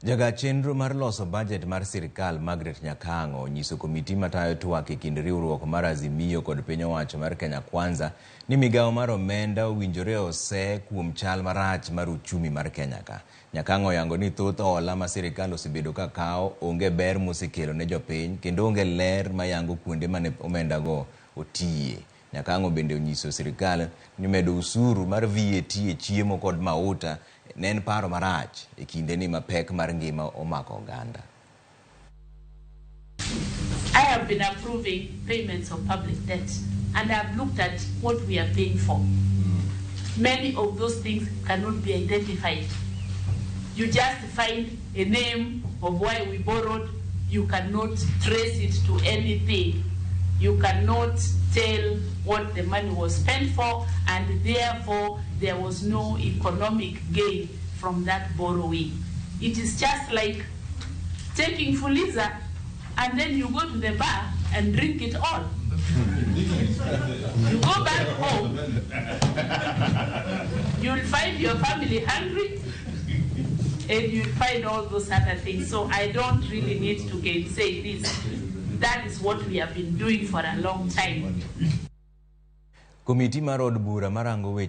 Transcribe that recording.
Jaga chenro mar loso budget mar Sirkal Margaret Nyakango nyiso komiti matayo twak e kind riwruok mar Azimio kod piny owacho mar Kenya Kwanza ni migawo mar omenda owinjore ose kuom chal marach mar ochumi mar Kenya ka. Nyakango yango ni thoth hola ma Sirkal osebedo ka kawo onge ber mosekelo ne jopiny kendo onge ler mayango kuonde mane omenda go otiye. Nyakango bende onyiso Sirkal ni medo usuru mar VAT e chiemo kod mauta nen paro marach e kinde ni mapek mar ngima omako oganda. I have been approving payments of public debt and I've looked at what we are paying for. Many of those things cannot be identified. You just find a name of why we borrowed, you cannot trace it to anything. You cannot tell what the money was spent for, and therefore there was no economic gain from that borrowing. It is just like taking Fuliza and then you go to the bar and drink it all. You go back home, you'll find your family hungry, and you'll find all those other things. So I don't really need to gainsay this. That is what we have been doing for a long time. Komiti mar od bura marango